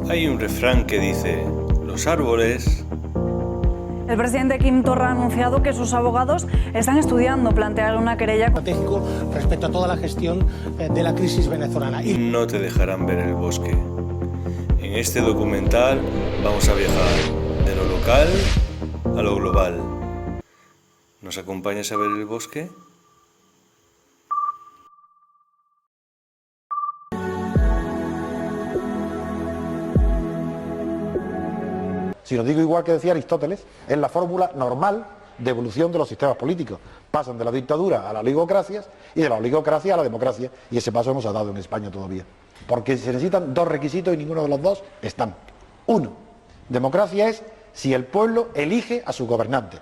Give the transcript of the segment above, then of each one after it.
Hay un refrán que dice, los árboles... El presidente Quim Torra ha anunciado que sus abogados están estudiando plantear una querella estratégico respecto a toda la gestión de la crisis venezolana. No te dejarán ver el bosque. En este documental vamos a viajar de lo local a lo global. ¿Nos acompañas a ver el bosque? Si lo digo igual que decía Aristóteles, es la fórmula normal de evolución de los sistemas políticos. Pasan de la dictadura a las oligocracias y de la oligocracia a la democracia. Y ese paso no se ha dado en España todavía. Porque se necesitan dos requisitos y ninguno de los dos están. Uno, democracia es si el pueblo elige a su gobernante.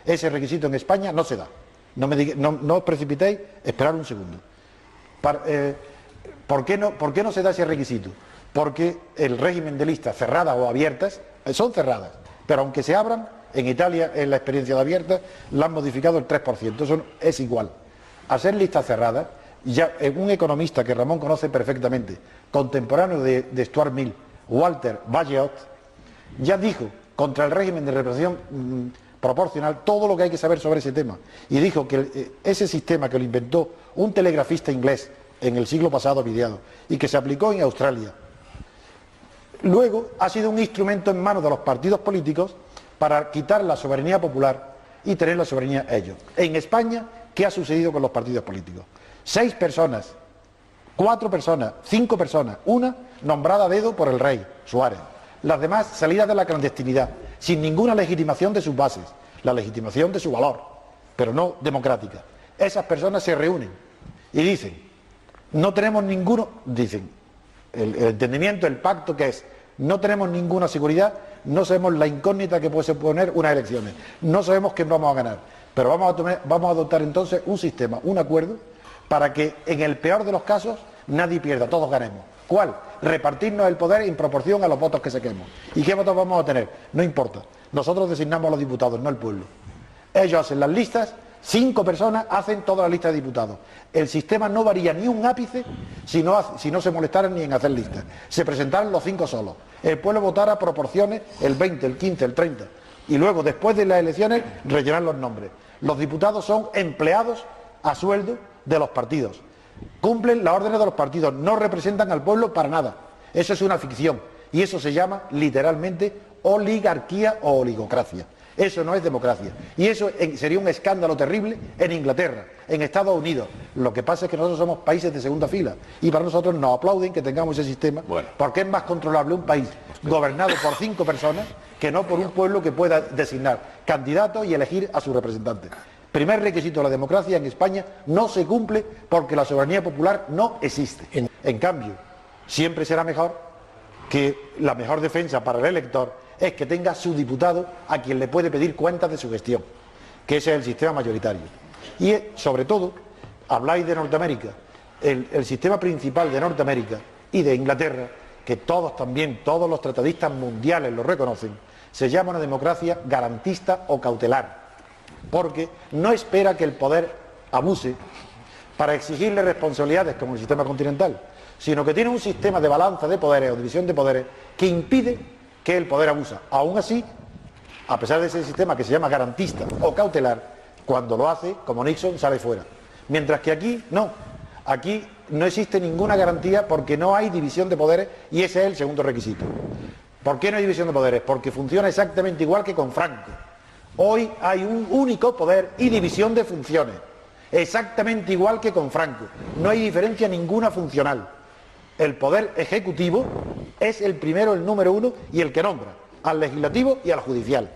Ese requisito en España no se da. No os precipitéis, esperad un segundo. ¿Por qué no se da ese requisito? Porque el régimen de listas cerradas o abiertas son cerradas, pero aunque se abran, en Italia, en la experiencia de abiertas, la han modificado el 3%, eso es igual. Al ser listas cerradas, ya un economista que Ramón conoce perfectamente, contemporáneo de Stuart Mill, Walter Bagehot, ya dijo contra el régimen de representación proporcional todo lo que hay que saber sobre ese tema, y dijo que ese sistema que lo inventó un telegrafista inglés en el siglo pasado mediado, y que se aplicó en Australia, luego ha sido un instrumento en manos de los partidos políticos para quitar la soberanía popular y tener la soberanía ellos. En España, ¿qué ha sucedido con los partidos políticos? 6 personas, 4 personas, 5 personas, una nombrada a dedo por el rey, Suárez. Las demás salidas de la clandestinidad, sin ninguna legitimación de sus bases, la legitimación de su valor, pero no democrática. Esas personas se reúnen y dicen, no tenemos ninguno, dicen, el entendimiento, el pacto que es, no tenemos ninguna seguridad, no sabemos la incógnita que puede suponer unas elecciones, no sabemos quién vamos a ganar, pero vamos a adoptar entonces un sistema, un acuerdo, para que en el peor de los casos nadie pierda, todos ganemos. ¿Cuál? Repartirnos el poder en proporción a los votos que saquemos. ¿Y qué votos vamos a tener? No importa, nosotros designamos a los diputados, no el pueblo. Ellos hacen las listas, 5 personas hacen toda la lista de diputados. El sistema no varía ni un ápice si no se molestaran ni en hacer listas. Se presentaran los 5 solos. El pueblo votara proporciones, el 20, el 15, el 30. Y luego, después de las elecciones, rellenar los nombres. Los diputados son empleados a sueldo de los partidos. Cumplen las órdenes de los partidos, no representan al pueblo para nada. Eso es una ficción. Y eso se llama, literalmente, oligarquía o oligocracia. Eso no es democracia. Y eso sería un escándalo terrible en Inglaterra, en Estados Unidos. Lo que pasa es que nosotros somos países de segunda fila y para nosotros nos aplauden que tengamos ese sistema, porque es más controlable un país gobernado por 5 personas que no por un pueblo que pueda designar candidatos y elegir a sus representantes. Primer requisito de la democracia en España no se cumple porque la soberanía popular no existe. En cambio, siempre será mejor que la mejor defensa para el elector es que tenga su diputado a quien le puede pedir cuentas de su gestión, que ese es el sistema mayoritario. Y sobre todo, habláis de Norteamérica, el sistema principal de Norteamérica y de Inglaterra, que todos los tratadistas mundiales lo reconocen, se llama una democracia garantista o cautelar, porque no espera que el poder abuse para exigirle responsabilidades como el sistema continental, sino que tiene un sistema de balanza de poderes o división de poderes que impide que el poder abusa. Aún así, a pesar de ese sistema que se llama garantista o cautelar, cuando lo hace, como Nixon, sale fuera. Mientras que aquí no existe ninguna garantía porque no hay división de poderes y ese es el segundo requisito. ¿Por qué no hay división de poderes? Porque funciona exactamente igual que con Franco. Hoy hay un único poder y división de funciones, exactamente igual que con Franco. No hay diferencia ninguna funcional. El poder ejecutivo es el primero, el número 1 y el que nombra al legislativo y al judicial.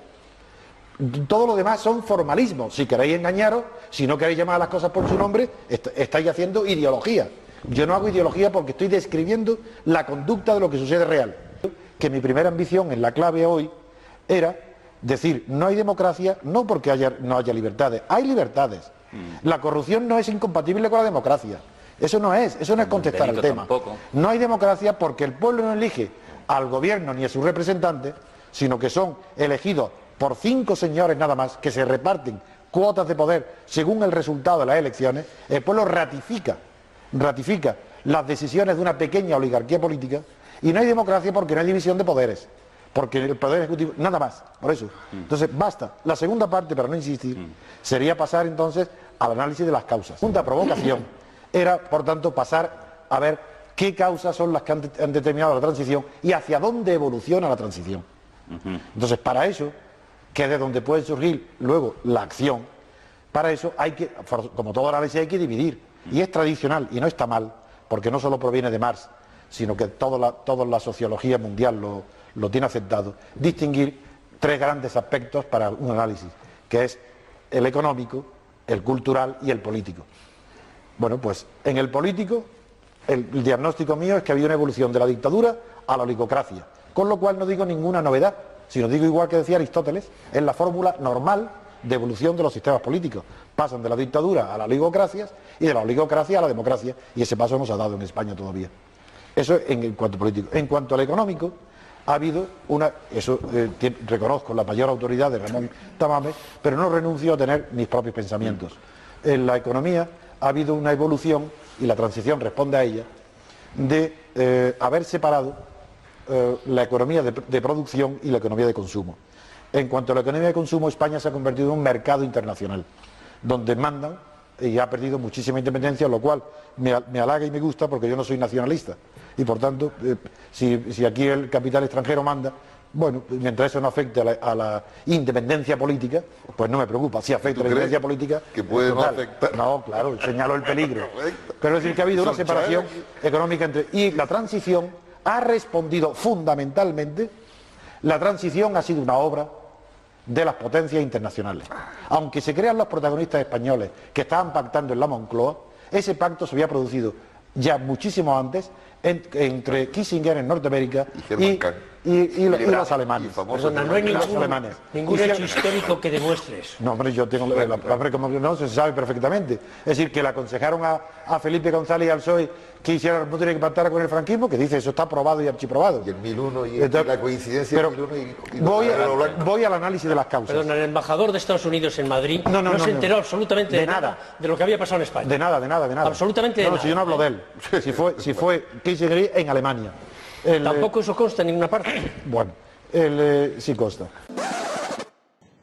Todo lo demás son formalismos. Si queréis engañaros, si no queréis llamar a las cosas por su nombre, estáis haciendo ideología. Yo no hago ideología porque estoy describiendo la conducta de lo que sucede real. Que mi primera ambición en la clave hoy era decir, no hay democracia, no porque no haya libertades, hay libertades. La corrupción no es incompatible con la democracia. Eso no es contestar al tema. No hay democracia porque el pueblo no elige al gobierno ni a sus representantes, sino que son elegidos por 5 señores nada más, que se reparten cuotas de poder según el resultado de las elecciones. El pueblo ratifica las decisiones de una pequeña oligarquía política Y no hay democracia porque no hay división de poderes. Porque el poder ejecutivo, nada más, por eso. Entonces, basta. La segunda parte, para no insistir, sería pasar entonces al análisis de las causas. La segunda provocación era, por tanto, pasar a ver qué causas son las que han determinado la transición y hacia dónde evoluciona la transición. Entonces, para eso, que es de donde puede surgir luego la acción, para eso hay que, como todo análisis, hay que dividir. Y es tradicional, y no está mal, porque no solo proviene de Marx, sino que toda la sociología mundial lo tiene aceptado, distinguir tres grandes aspectos para un análisis, que es el económico, el cultural y el político. Bueno, pues en el político, el diagnóstico mío es que ha habido una evolución de la dictadura a la oligocracia, con lo cual no digo ninguna novedad, sino digo igual que decía Aristóteles, es la fórmula normal de evolución de los sistemas políticos. Pasan de la dictadura a las oligocracias y de la oligocracia a la democracia, y ese paso no se ha dado en España todavía. Eso en cuanto político. En cuanto al económico, ha habido reconozco la mayor autoridad de Ramón Tamames, pero no renuncio a tener mis propios pensamientos. En la economía ha habido una evolución, y la transición responde a ella, de haber separado la economía de producción y la economía de consumo. En cuanto a la economía de consumo, España se ha convertido en un mercado internacional, donde mandan y ha perdido muchísima independencia, lo cual me halaga y me gusta porque yo no soy nacionalista. Y por tanto, si aquí el capital extranjero manda, bueno, mientras eso no afecte a la independencia política, pues no me preocupa. Si afecta a la independencia política, que puede no afectar. No, claro, señalo el peligro. Pero es decir que ha habido una separación económica entre... Y la transición ha respondido fundamentalmente, la transición ha sido una obra de las potencias internacionales. Aunque se crean los protagonistas españoles que estaban pactando en la Moncloa, ese pacto se había producido ya muchísimo antes entre Kissinger en Norteamérica y los alemanes. Perdona, no hay ningún hecho histórico que demuestres. No, hombre, yo tengo como no se sabe perfectamente. Es decir, que le aconsejaron a Felipe González y al PSOE que hiciera que pactara con el franquismo, que dice eso está probado y archiprobado. Y el 1001 y la coincidencia del 1001 voy al análisis de las causas. Perdona, el embajador de Estados Unidos en Madrid no se enteró absolutamente de nada de lo que había pasado en España. De nada. Absolutamente de nada. Si yo no hablo de él. Si fue Kissinger en Alemania. Tampoco eso consta en ninguna parte. Bueno, sí consta.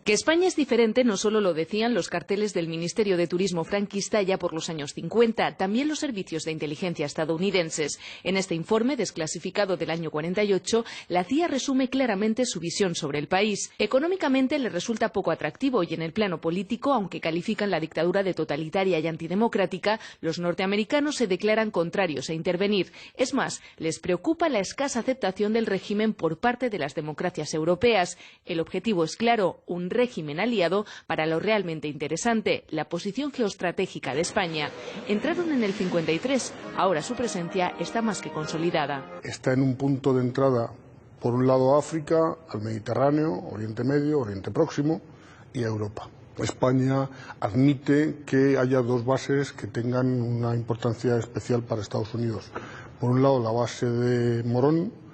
Que España es diferente no solo lo decían los carteles del Ministerio de Turismo franquista ya por los años 50, también los servicios de inteligencia estadounidenses. En este informe desclasificado del año 48, la CIA resume claramente su visión sobre el país. Económicamente le resulta poco atractivo y en el plano político, aunque califican la dictadura de totalitaria y antidemocrática, los norteamericanos se declaran contrarios a intervenir. Es más, les preocupa la escasa aceptación del régimen por parte de las democracias europeas. El objetivo es claro, un régimen aliado para lo realmente interesante, la posición geoestratégica de España. Entraron en el 53, ahora su presencia está más que consolidada. Está en un punto de entrada, por un lado a África, al Mediterráneo, Oriente Medio, Oriente Próximo y a Europa. España admite que haya dos bases que tengan una importancia especial para Estados Unidos. Por un lado la base de Morón,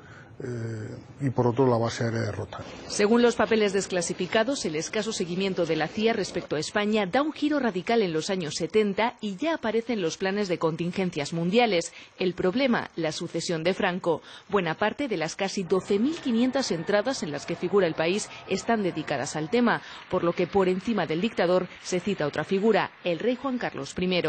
y por otro la base aérea de Rota. Según los papeles desclasificados, el escaso seguimiento de la CIA respecto a España da un giro radical en los años 70 y ya aparecen los planes de contingencias mundiales. El problema, la sucesión de Franco. Buena parte de las casi 12.500 entradas en las que figura el país están dedicadas al tema, por lo que por encima del dictador se cita otra figura, el rey Juan Carlos I.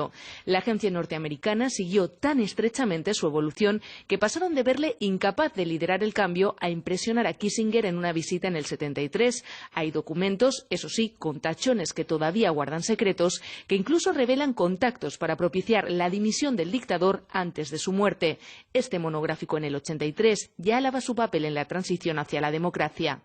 La agencia norteamericana siguió tan estrechamente su evolución que pasaron de verle incapaz de liderar el cambio a impresionar a Kissinger en una visita en el 73. Hay documentos, eso sí, con tachones que todavía guardan secretos, que incluso revelan contactos para propiciar la dimisión del dictador antes de su muerte. Este monográfico en el 83 ya alaba su papel en la transición hacia la democracia.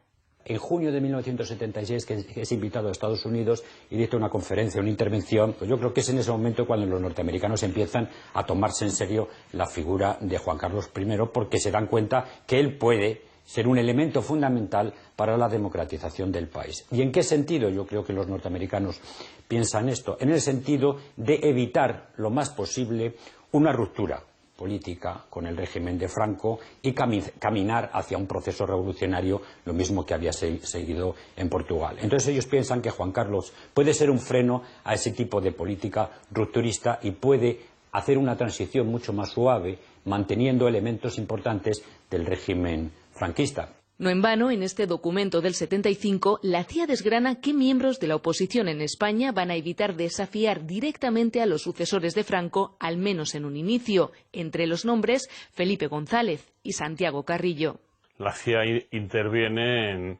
En junio de 1976, que es invitado a Estados Unidos y dicta una conferencia, una intervención, pues yo creo que es en ese momento cuando los norteamericanos empiezan a tomarse en serio la figura de Juan Carlos I, porque se dan cuenta que él puede ser un elemento fundamental para la democratización del país. ¿Y en qué sentido? Yo creo que los norteamericanos piensan esto. En el sentido de evitar lo más posible una ruptura política con el régimen de Franco y caminar hacia un proceso revolucionario, lo mismo que había seguido en Portugal. Entonces ellos piensan que Juan Carlos puede ser un freno a ese tipo de política rupturista y puede hacer una transición mucho más suave, manteniendo elementos importantes del régimen franquista. No en vano, en este documento del 75, la CIA desgrana qué miembros de la oposición en España van a evitar desafiar directamente a los sucesores de Franco, al menos en un inicio. Entre los nombres, Felipe González y Santiago Carrillo. La CIA interviene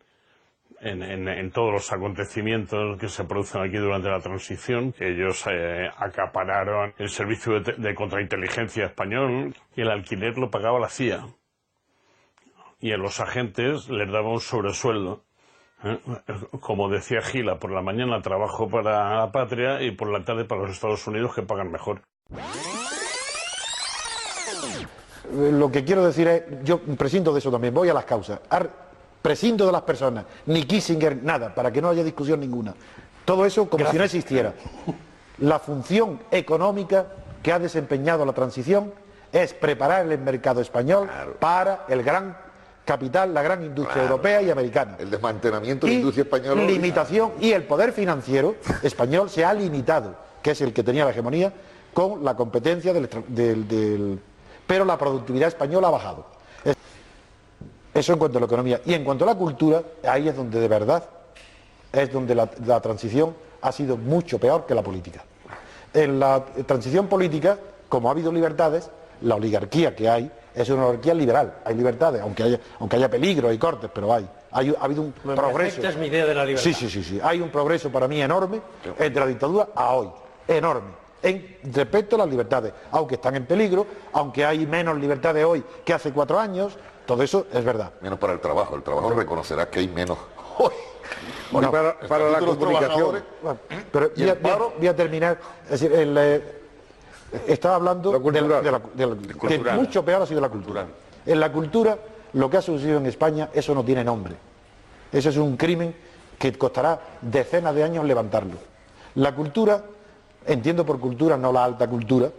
en todos los acontecimientos que se producen aquí durante la transición. Ellos acapararon el servicio de contrainteligencia español y el alquiler lo pagaba la CIA. Y a los agentes les daba un sobresueldo. Como decía Gila, por la mañana trabajo para la patria y por la tarde para los Estados Unidos, que pagan mejor. Lo que quiero decir es, yo prescindo de eso también, voy a las causas. Prescindo de las personas, ni Kissinger, nada, para que no haya discusión ninguna. Todo eso como si no existiera. La función económica que ha desempeñado la transición es preparar el mercado español para el gran capital, la gran industria europea y americana. El desmantelamiento de la industria española. Limitación, y el poder financiero español se ha limitado, que es el que tenía la hegemonía, con la competencia pero la productividad española ha bajado. Eso en cuanto a la economía. Y en cuanto a la cultura, ahí es donde de verdad, es donde la transición ha sido mucho peor que la política. En la transición política, como ha habido libertades, la oligarquía que hay es una oligarquía liberal. Hay libertades, aunque haya peligro y cortes, pero ha habido un progreso. Esta es mi idea de la libertad. Sí. Hay un progreso para mí enorme entre la dictadura a hoy. Enorme. Respecto a las libertades, aunque están en peligro, aunque hay menos libertades hoy que hace 4 años, todo eso es verdad. Menos para el trabajo reconocerá que hay menos hoy. No, para la comunicación. Pero voy a terminar. Es decir, estaba hablando que mucho peor ha sido la cultura. En la cultura, lo que ha sucedido en España, eso no tiene nombre. Eso es un crimen que costará decenas de años levantarlo. La cultura, entiendo por cultura no la alta cultura,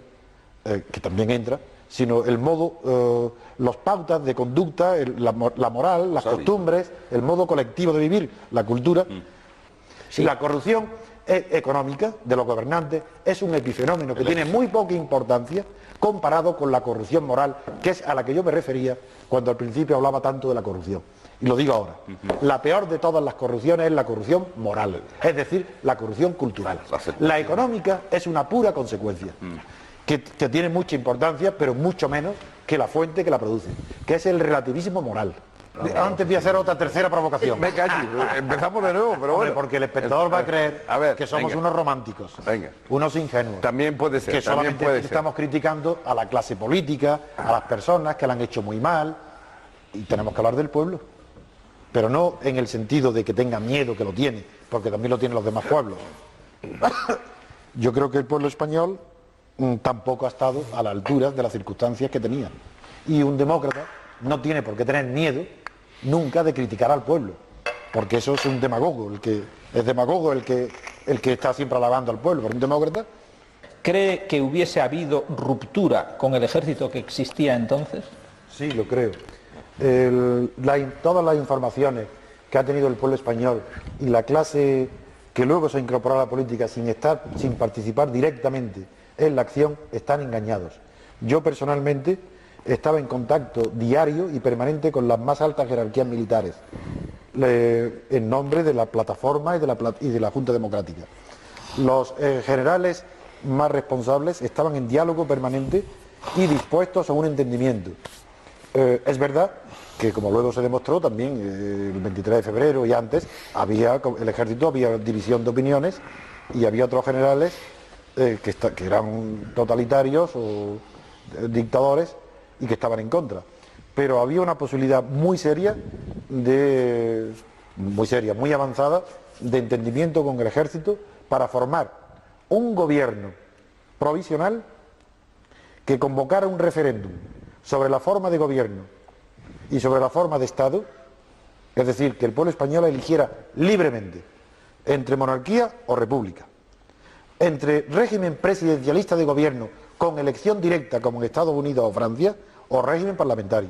que también entra, sino el modo, las pautas de conducta, la moral, las costumbres, el modo colectivo de vivir, la cultura. Sí. La corrupción económica de los gobernantes es un epifenómeno que tiene muy poca importancia comparado con la corrupción moral, que es a la que yo me refería cuando al principio hablaba tanto de la corrupción. Y lo digo ahora. La peor de todas las corrupciones es la corrupción moral, es decir, la corrupción cultural. La económica es una pura consecuencia, que tiene mucha importancia, pero mucho menos que la fuente que la produce, que es el relativismo moral. Antes voy a hacer otra tercera provocación. Venga, empezamos de nuevo, pero bueno. Porque el espectador va a creer que somos unos románticos, unos ingenuos. También puede ser. Que solamente estamos criticando a la clase política, a las personas que la han hecho muy mal, y tenemos que hablar del pueblo. Pero no en el sentido de que tenga miedo, que lo tiene, porque también lo tienen los demás pueblos. Yo creo que el pueblo español tampoco ha estado a la altura de las circunstancias que tenía. Y un demócrata no tiene por qué tener miedo nunca de criticar al pueblo, porque eso es un demagogo, el que está siempre alabando al pueblo. Pero un demócrata... ¿Cree que hubiese habido ruptura con el ejército que existía entonces? Sí, lo creo. Todas las informaciones que ha tenido el pueblo español y la clase que luego se incorporó a la política sin participar directamente en la acción, están engañados. Yo personalmente estaba en contacto diario y permanente con las más altas jerarquías militares, en nombre de la plataforma y de la Junta Democrática. Los generales más responsables estaban en diálogo permanente y dispuestos a un entendimiento. Es verdad que, como luego se demostró también el 23 de febrero y antes, el ejército había división de opiniones y había otros generales que eran totalitarios o dictadores y que estaban en contra. Pero había una posibilidad muy avanzada de entendimiento con el ejército para formar un gobierno provisional que convocara un referéndum sobre la forma de gobierno y sobre la forma de Estado, es decir, que el pueblo español eligiera libremente entre monarquía o república, entre régimen presidencialista de gobierno con elección directa como en Estados Unidos o Francia, o régimen parlamentario.